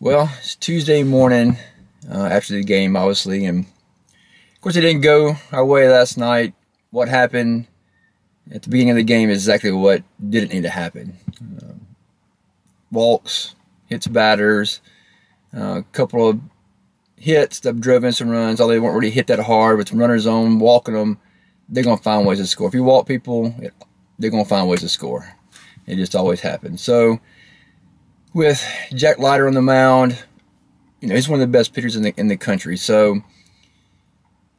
Well, it's Tuesday morning after the game, obviously, and of course it didn't go our way last night. What happened at the beginning of the game is exactly what didn't need to happen. Walks, hits batters, a couple of hits that drove in some runs. Although they weren't really hit that hard, with some runners on, walking them, they're going to find ways to score. If you walk people, they're going to find ways to score. It just always happens. So with Jack Leiter on the mound, he's one of the best pitchers in the country. So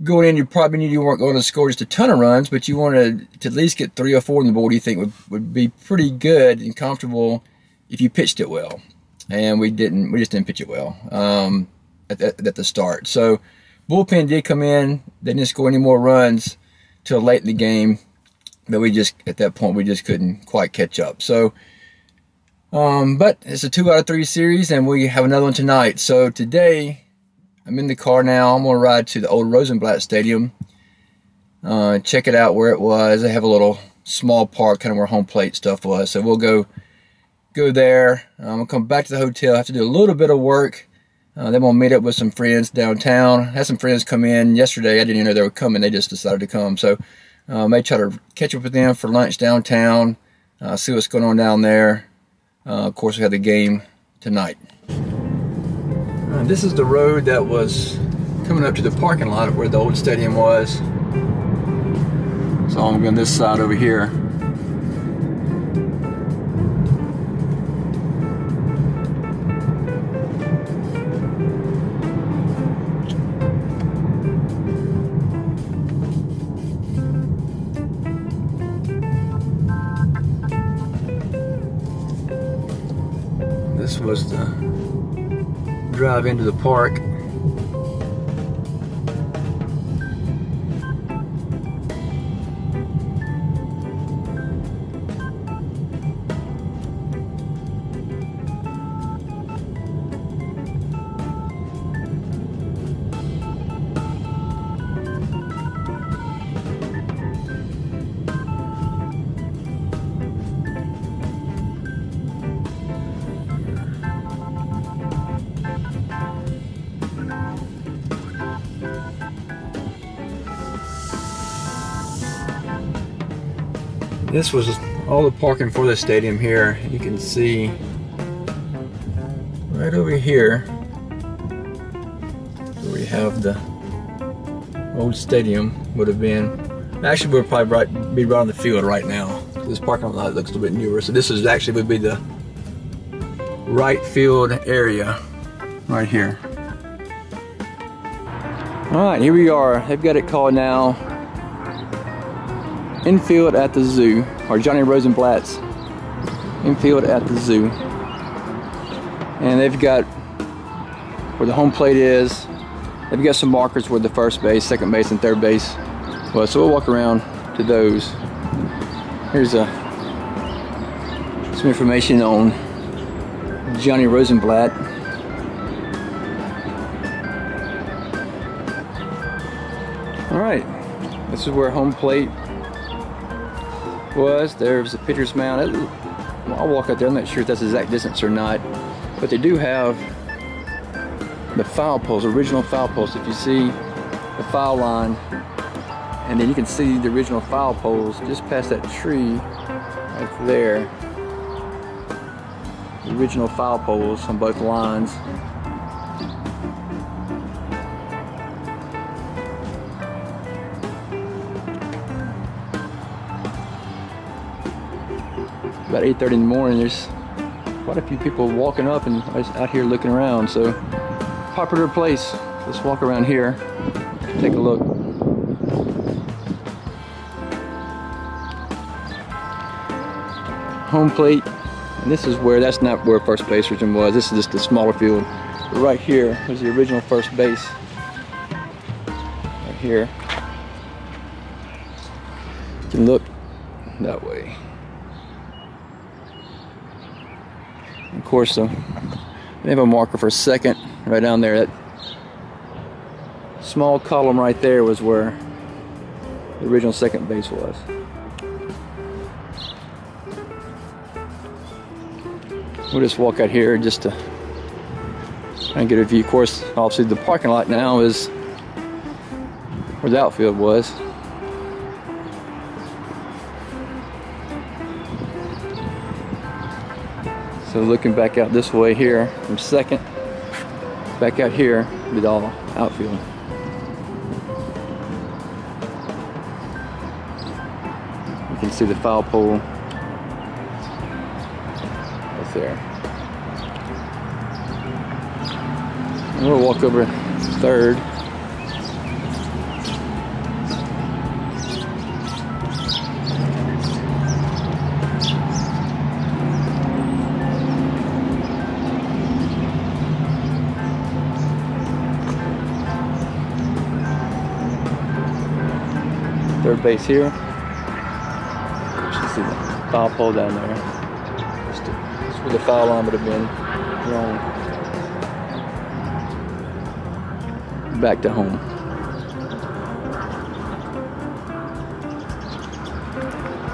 going in, you probably knew you weren't going to score just a ton of runs, but you wanted to at least get 3 or 4 on the board. You think would be pretty good and comfortable if you pitched it well. And we just didn't pitch it well at the start. So bullpen did come in. They didn't score any more runs till late in the game, but at that point we just couldn't quite catch up. So but it's a 2 out of 3 series, and we have another one tonight. So today, I'm in the car now. I'm going to ride to the old Rosenblatt Stadium, check it out where it was. They have a little small park, kind of where home plate stuff was. So we'll go there. I'm going to come back to the hotel. I have to do a little bit of work. Then we'll meet up with some friends downtown. I had some friends come in yesterday. I didn't even know they were coming. They just decided to come. So I may try to catch up with them for lunch downtown, see what's going on down there. Of course, we had the game tonight. This is the road that was coming up to the parking lot where the old stadium was. So I'm going this side over here. This was the drive into the park. This was all the parking for the stadium here. You can see right over here where we have the old stadium would have been. Actually, we'll probably be right on the field right now. This parking lot looks a little bit newer. So this is actually would be the right field area right here. All right, here we are. They've got it called now Infield at the Zoo, or Johnny Rosenblatt's Infield at the Zoo. And they've got where the home plate is. They've got some markers where the first base, second base, and third base was. So we'll walk around to those. Here's some information on Johnny Rosenblatt. All right, this is where home plate was. There's the pitcher's mound. I'll walk out there. I'm not sure if that's the exact distance or not, but they do have the foul poles, original foul poles. If you see the foul line, and then you can see the original foul poles just past that tree right there. The original foul poles on both lines. About 8:30 in the morning, there's quite a few people walking up and out here looking around. So popular place. Let's walk around here, take a look. Home plate, and this is where, that's not where first base originally was. This is just the smaller field. But right here was the original first base. Right here. You can look that way. Of course, they have a marker for second right down there. That small column right there was where the original second base was. We'll just walk out here just to Trying to get a view. Of course, obviously the parking lot now is where the outfield was. So looking back out this way here from second, back out here with all outfield. You can see the foul pole right there. And we'll walk over third. Third base here. You should see the foul pole down there. That's where the foul line would have been wrong. Back to home.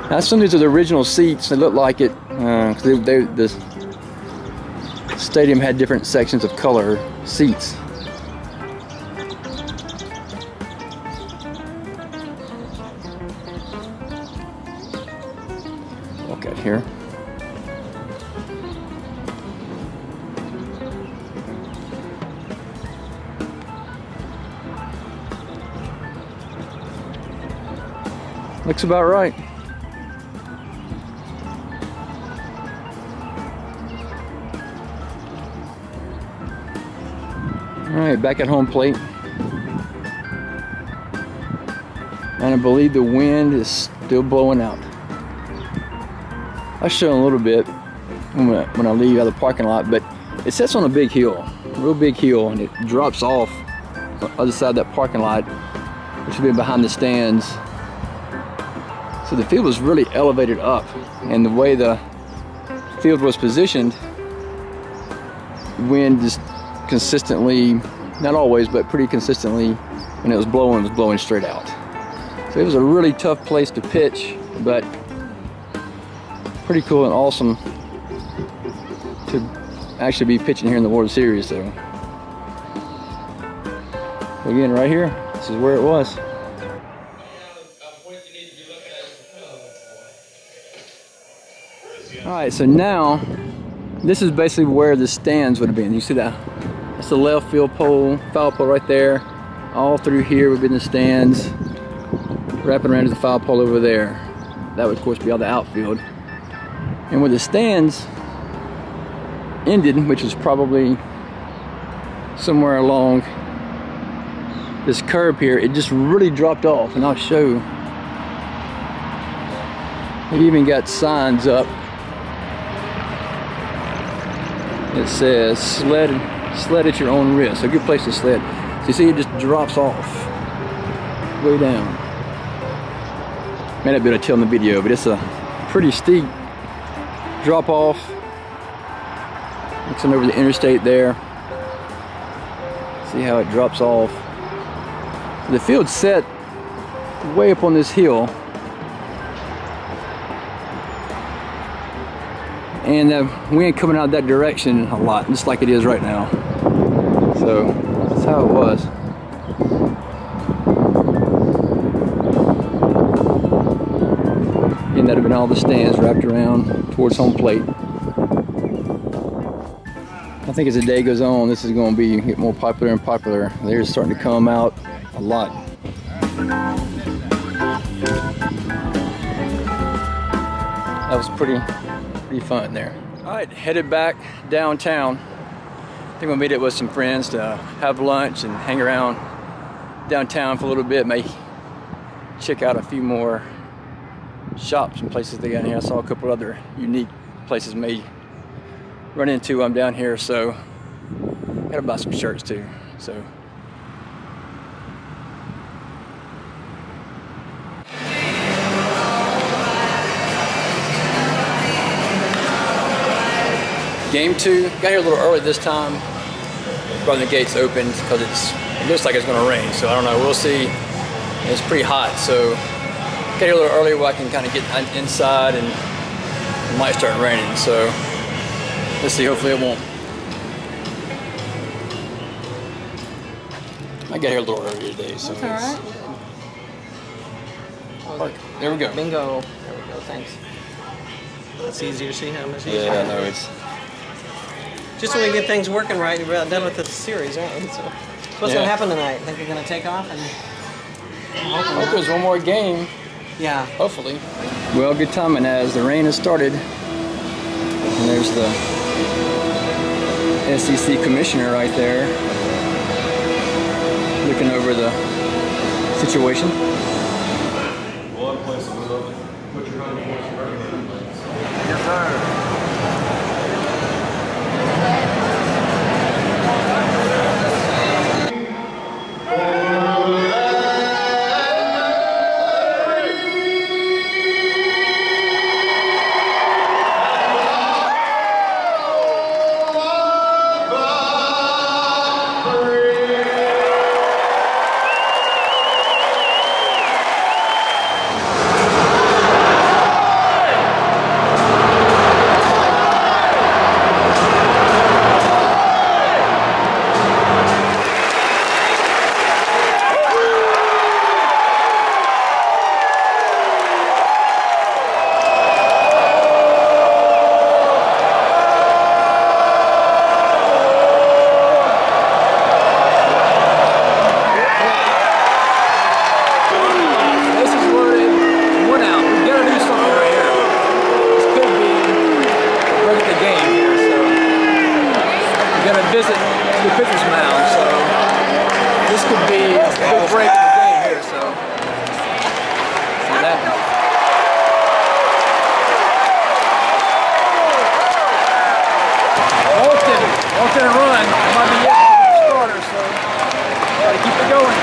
Now some of these are the original seats. They look like it. The stadium had different sections of color seats. Walk out here. Looks about right. All right, back at home plate. And I believe the wind is still blowing out. I'll show you a little bit when I leave out of the parking lot, but it sits on a big hill, a real big hill, and it drops off on the other side of that parking lot, which would be behind the stands. So the field was really elevated up, and the way the field was positioned, the wind just consistently, not always, but pretty consistently, when it was blowing straight out. So it was a really tough place to pitch, but pretty cool and awesome to actually be pitching here in the World Series. So again, right here, this is where it was. All right, so now this is basically where the stands would have been. You see that? That's the left field pole, foul pole right there. All through here would be the stands, wrapping around to the foul pole over there. That would of course be all the outfield. And where the stands ended, which is probably somewhere along this curve here, it just really dropped off, and I'll show. It even got signs up. It says sled at your own risk. A good place to sled. So you see it just drops off way down. May not be able to tell in the video, but it's a pretty steep drop off. Looks over the interstate there. See how it drops off. So the field's set way up on this hill. And the wind coming out that direction a lot, just like it is right now. So that's how it was. And that'd have been all the stands wrapped around towards home plate. I think as the day goes on, this is going to get more popular and popular. They're starting to come out a lot. That was pretty fun there. All right, headed back downtown. I think we'll meet up with some friends to have lunch and hang around downtown for a little bit. May check out a few more shops and places they got here. I saw a couple other unique places may run into while I'm down here, so gotta buy some shirts too. So Game 2, got here a little early this time. Brought the gates open because it looks like it's going to rain, so I don't know, we'll see. It's pretty hot, so got here a little early where I can kind of get inside, and it might start raining, so let's see, hopefully it won't. I got here a little early today, so That's all right. There we go. Bingo. There we go. Thanks. It's easier to see how much easier. Yeah, no, it's just when we get things working right, we're about done with the series, aren't we? So, what's going to happen tonight? Think you're going to take off? And I hope there's one more game. Yeah. Hopefully. Well, good timing as the rain has started. And there's the SEC commissioner right there looking over the situation. Yes, sir. Visit the pitcher's mound, so this could be a big break in the game here. So see that. Walked in a run. Might be yet for the starter, so gotta keep it going.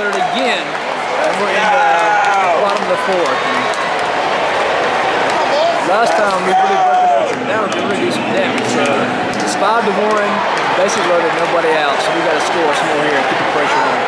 Again, and we're in the bottom of the fourth. And last time we really broke it up, and now we can really do some damage. So it's 5-1, basic loaded, nobody out. So we got to score some more here and keep the pressure on.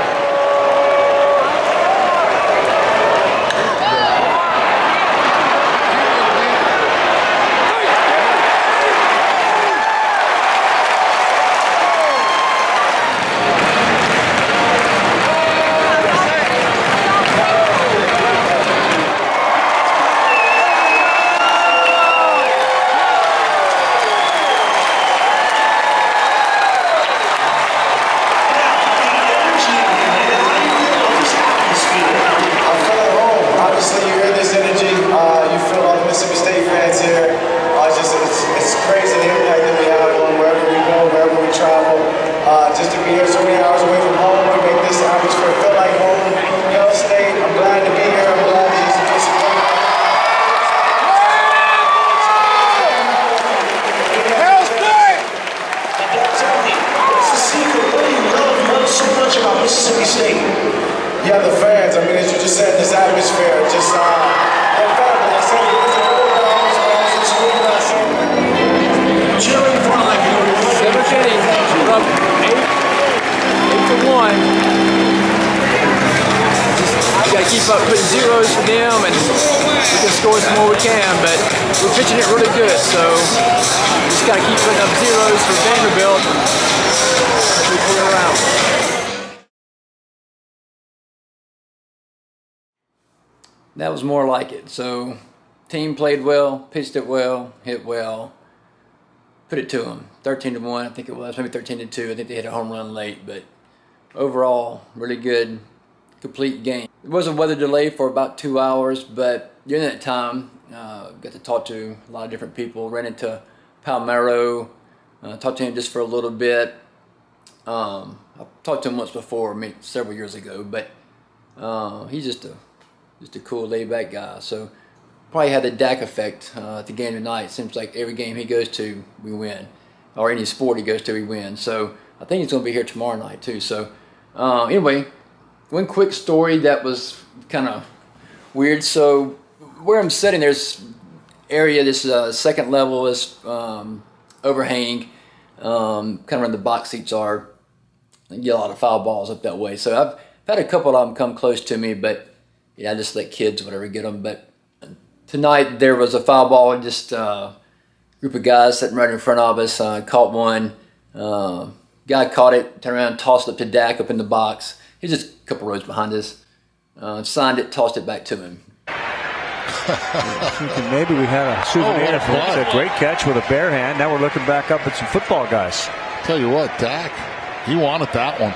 Mississippi State. Yeah, the fans. I mean, as you just said, this atmosphere, just they're family. They say it's a good house, it's a good house. Cheering for like 7th inning, we're up 8-1. Just gotta keep up putting zeros for them, and we can score some more we can. But we're pitching it really good, so we just gotta keep putting up zeros for Vanderbilt. We pull it around. That was more like it. So, team played well, pitched it well, hit well, put it to them. 13-1, I think it was, maybe 13-2. I think they hit a home run late, but overall, really good, complete game. There was a weather delay for about 2 hours, but during that time, got to talk to a lot of different people. Ran into Palmero, talked to him just for a little bit. I've talked to him once before, several years ago, but he's just a cool laid-back guy. So probably had the DAK effect at the game tonight. It seems like every game he goes to, we win. Or any sport he goes to, he wins. So I think he's going to be here tomorrow night too. So anyway, one quick story that was kind of weird. So where I'm sitting, there's area, this second level is overhang, kind of where the box seats are. You get a lot of foul balls up that way. So I've had a couple of them come close to me, but yeah, I just let kids, whatever, get them. But tonight there was a foul ball, just a group of guys sitting right in front of us, caught one. Guy caught it, turned around, tossed it to DAK up in the box. He's just a couple rows behind us. Signed it, tossed it back to him. Thinking maybe we had a souvenir for a great catch with a bare hand. Now we're looking back up at some football guys. Tell you what, DAK, he wanted that one.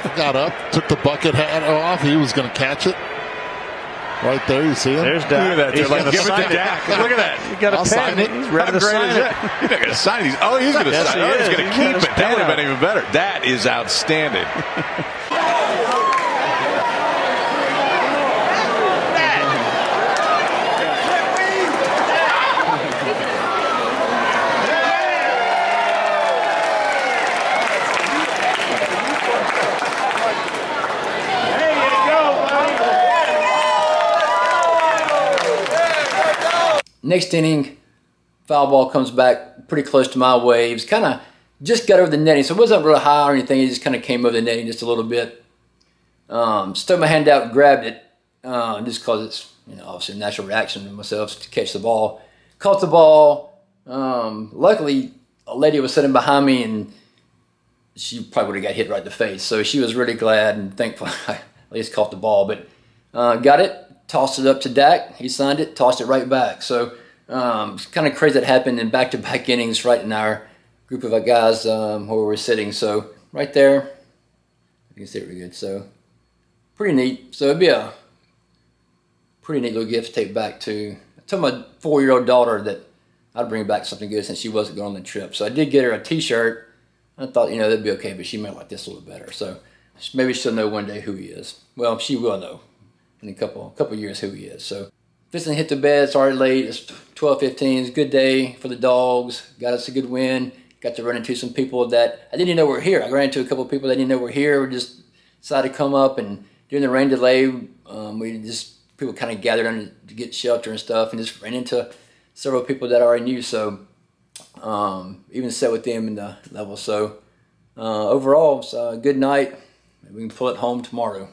He got up, took the bucket hat off. He was going to catch it. Right there, you see him? There's DAK. Look at that. He's Like, going to give it sign to DAK. Look at that. He got a pen. He's ready to sign it. He's not going to sign it. He's going to Yes, sign he it. He's is. going to He keep got it. his That would have pen been even better. That is outstanding. Next inning, foul ball comes back pretty close to my waves. Kind of just got over the netting, so it wasn't really high or anything. It just kind of came over the netting just a little bit. Stuck my hand out, grabbed it, just because it's obviously a natural reaction to myself to catch the ball. Caught the ball. Luckily, a lady was sitting behind me, and she probably would have got hit right in the face. So she was really glad and thankful I at least caught the ball. But got it. Tossed it up to DAK. He signed it, tossed it right back. So it's kind of crazy that happened in back-to-back innings right in our group of guys where we were sitting. So right there, you can see it really good. So pretty neat. So it'd be a pretty neat little gift to take back to. I told my 4-year-old daughter that I'd bring back something good since she wasn't going on the trip. So I did get her a T-shirt. I thought, that'd be okay, but she might like this a little better. So maybe she'll know one day who he is. Well, she will know in a couple years who he is. So fixing to hit the bed. It's already late. It's 12:15. It's a good day for the dogs. Got us a good win. Got to run into some people that I didn't even know were here. I ran into a couple of people that I didn't know were here. We just decided to come up, and during the rain delay, people kind of gathered under to get shelter and stuff, and just ran into several people that I already knew. So even sat with them in the level. So overall, it's a good night. Maybe we can pull it home tomorrow.